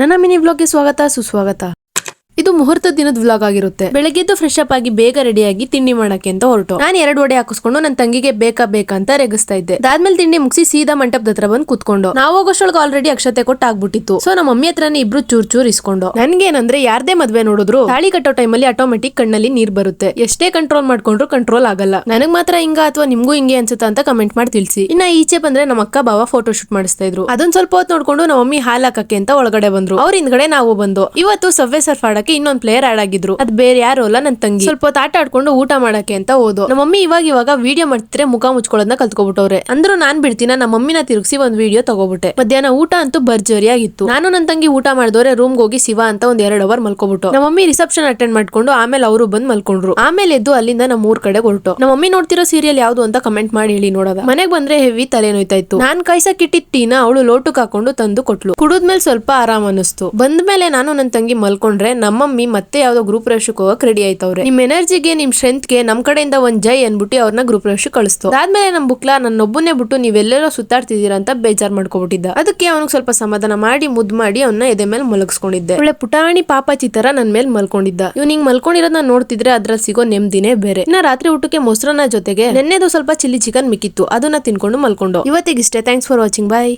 ನನ್ನ ಮಿನಿ ವ್ಲಾಗ್ಗೆ ಸ್ವಾಗತ ಸುಸ್ವಾಗತ. ಇದು ಮುಹೂರ್ತ ದಿನದ ವ್ಲಾಗ್ ಆಗಿರುತ್ತೆ. ಬೆಳಗ್ಗೆದ್ದು ಫ್ರೆಶ್ ಅಪ್ ಆಗಿ ಬೇಗ ರೆಡಿಯಾಗಿ ತಿಂಡಿ ಮಾಡಕ್ಕೆ ಅಂತ ಹೊರಟು. ನಾನು 2 ವಡೆ ಹಾಕಿಸ್ಕೊಂಡು ನನ್ನ ತಂಗಿಗೆ ಬೇಕಾ ಅಂತ ರೆಗಿಸ್ತಾ ಇದ್ದೆ. ಅದಾದ್ಮೇಲೆ ತಿಂಡಿ ಮುಗಿಸಿ ಸೀದಾ ಮಂಟಪದ ಹತ್ರ ಬಂದು ಕುತ್ಕೊಂಡು ನಾವು ಹೋಗೋಷ್ಟೊಳಗೆ ಆಲ್ರೆಡಿ ಅಕ್ಷತೆ ಕೊಟ್ಟು ಆಗ್ಬಿಟ್ಟಿತ್ತು. ಸೊ ನಮ್ಮ ಮಮ್ಮಿ ಹತ್ರನೇ ಇಬ್ರು ಚೂರ್ ಇಸ್ಕೊಂಡು. ನನ್ಗೇನಂದ್ರೆ ಯಾರ್ದೇ ಮದ್ವೆ ನೋಡಿದ್ರು ತಾಳಿ ಕಟ್ಟೋ ಟೈಮಲ್ಲಿ ಆಟೋಮೆಟಿಕ್ ಕಣ್ಣಲ್ಲಿ ನೀರ್ ಬರುತ್ತೆ. ಎಷ್ಟೇ ಕಂಟ್ರೋಲ್ ಮಾಡ್ಕೊಂಡ್ರು ಕಂಟ್ರೋಲ್ ಆಗಲ್ಲ. ನನಗ್ ಮಾತ್ರ ಹಿಂಗ ಅಥವಾ ನಿಮ್ಗೂ ಹಿಂಗೆ ಅನ್ಸುತ್ತಾ ಅಂತ ಕಮೆಂಟ್ ಮಾಡಿ ತಿಳಿಸಿ. ಇನ್ನ ಈಚೆ ಬಂದ್ರೆ ನಮ್ಮ ಅಕ್ಕ ಬಾವ ಫೋಟೋ ಶೂಟ್ ಮಾಡಿಸ್ತಾ ಇದ್ರು. ಅದೊಂದ್ ಸ್ವಲ್ಪ ಹೊತ್ತು ನೋಡ್ಕೊಂಡು ನಮ್ಮ ಮಮ್ಮಿ ಹಾಲ್ ಹಾಕಕ್ಕೆ ಅಂತ ಒಳಗಡೆ ಬಂದ್ರು. ಅವ್ರ ಹಿಂದ್ಗಡೆ ನಾವು ಬಂದು. ಇವತ್ತು ಸಬ್ವೆ ಸರ್ಫ್ ಆಡಕ್ಕೆ ಇನ್ನೊಂದ್ ಪ್ಲೇಯರ್ ಆಡ್ ಆಗಿದ್ರು. ಅದ್ ಬೇರೆ ಯಾರು ಅಲ್ಲ ನನ್ ತಂಗಿ. ಸ್ವಲ್ಪ ಹೊತ್ತು ಆಟ ಆಡ್ಕೊಂಡು ಊಟ ಮಾಡಕ್ಕೆ ಅಂತ ಹೋದು. ನಮ್ಮ ಮಮ್ಮಿ ಇವಾಗ ವಿಡಿಯೋ ಮಾಡ್ತಿದ್ರೆ ಮುಖ ಮುಚ್ಕೊಳ್ಳೋದನ್ನ ಕಲ್ತ್ಕೊಬಿಟ್ಟವ್ರೆ. ಅಂದ್ರು ನಾನ್ ಬಿಡ್ತೀನ ನಮ್ಮ ಮಮ್ಮಿನ ತಿರುಗಿಸಿ ಒಂದ್ ವಿಡಿಯೋ ತಗೋಬಿಟ್ಟೆ. ಮಧ್ಯಾಹ್ನ ಊಟ ಅಂತೂ ಭರ್ಜರಿಯಾಗಿತ್ತು. ನಾನು ನನ್ನ ತಂಗಿ ಊಟ ಮಾಡಿದವ್ರೆ ರೂಮ್ಗೆ ಹೋಗಿ ಶಿವ ಅಂತ ಒಂದ್ 2 ಅವರ್ ಮಲ್ಕೊಬಿಟ್ಟು. ನಮ್ಮ ಮಮ್ಮಿ ರಿಸೆಪ್ಷನ್ ಅಟೆಂಡ್ ಮಾಡ್ಕೊಂಡು ಆಮೇಲೆ ಅವರು ಬಂದ್ ಮಲ್ಕೊಂಡ್ರು. ಆಮೇಲೆ ಎದ್ದು ಅಲ್ಲಿಂದ ನಮ್ಮ ಊರ್ ಕಡೆ ಹೊರಟು. ನಮ್ಮ ಮಮ್ಮಿ ನೋಡ್ತಿರೋ ಸೀರಿಯಲ್ ಯಾವ್ದು ಅಂತ ಕಮೆಂಟ್ ಮಾಡಿ ಹೇಳಿ ನೋಡೋದ. ಮನೆಗ್ ಬಂದ್ರೆ ಹೆವಿ ತಲೆ ನೋಯ್ತಾ ಇತ್ತು. ನಾನ್ ಕಾಯ್ಸಕ್ ಇಟ್ಟಿದ್ ಟೀನ ಅವಳು ಲೋಟಕ್ ಹಾಕೊಂಡು ತಂದು ಕೊಟ್ಲು. ಕುಡಿದ್ಮೇಲೆ ಸ್ವಲ್ಪ ಆರಾಮ್ ಅನಿಸ್ತು. ಬಂದ್ಮೇಲೆ ನಾನು ನನ್ನ ತಂಗಿ ಮಲ್ಕೊಂಡ್ರೆ ನಮ್ಮ ಮಮ್ಮಿ ಮತ್ತೆ ಯಾವ್ದೋ ಗ್ರೂಪ್ ಪ್ರವೇಶಕ್ಕೆ ಹೋಗಕ್ ರೆಡಿ ಆಯ್ತವ್ರೆ. ನಿಮ್ ಎನರ್ಜಿಗೆ ನಿಮ್ ಸ್ಟ್ರೆಂತ್ ಗೆ ನಮ್ ಕಡೆಯಿಂದ ಒಂದ್ ಜೈ ಅನ್ಬಿಟ್ಟು ಅವ್ರನ್ನ ಗ್ರೂಪ್ ಪ್ರವೇಶಕ್ಕೆ ಕಳಿಸ್ತು. ಅದಾದ್ಮೇಲೆ ನಮ್ ಬುಕ್ಲಾ ನನ್ನೊಬ್ಬನೇ ಬಿಟ್ಟು ನೀವೆಲ್ಲೆಲ್ಲೋ ಸುತ್ತಾಡ್ತಿದ್ದೀರಾ ಅಂತ ಬೇಜಾರ್ ಮಾಡ್ಕೊಬಿಟ್ಟಿದ್ದ. ಅದಕ್ಕೆ ಅವನಿಗೆ ಸ್ವಲ್ಪ ಸಮಾಧಾನ ಮಾಡಿ ಮುದ್ದು ಮಾಡಿ ಅವನ್ನ ಎದೆ ಮೇಲೆ ಮಲಗಿಸ್ಕೊಂಡಿದ್ದೆ. ಒಳ್ಳೆ ಪುಟಾಣಿ ಪಾಪಾಚಿ ತರ ನನ್ ಮೇಲೆ ಮಲ್ಕೊಂಡಿದ್ದ. ಇವ್ ಹಿಂಗ್ ಮಲ್ಕೊಂಡಿರೋದನ್ನ ನೋಡ್ತಿದ್ರೆ ಅದ್ರಲ್ಲಿ ಸಿಗೋ ನೆಮ್ಮದಿನೇ ಬೇರೆ. ಇನ್ನ ರಾತ್ರಿ ಊಟಕ್ಕೆ ಮೊಸರನ್ನ ಜೊತೆಗೆ ನೆನ್ನೆದು ಸ್ವಲ್ಪ ಚಿಲ್ಲಿ ಚಿಕನ್ ಮಿಕ್ಕಿತ್ತು. ಅದನ್ನ ತಿನ್ಕೊಂಡು ಮಲ್ಕೊಂಡು. ಇವತ್ತಿಗಿಷ್ಟೇ. Thanks for watching. ಬಾಯ್.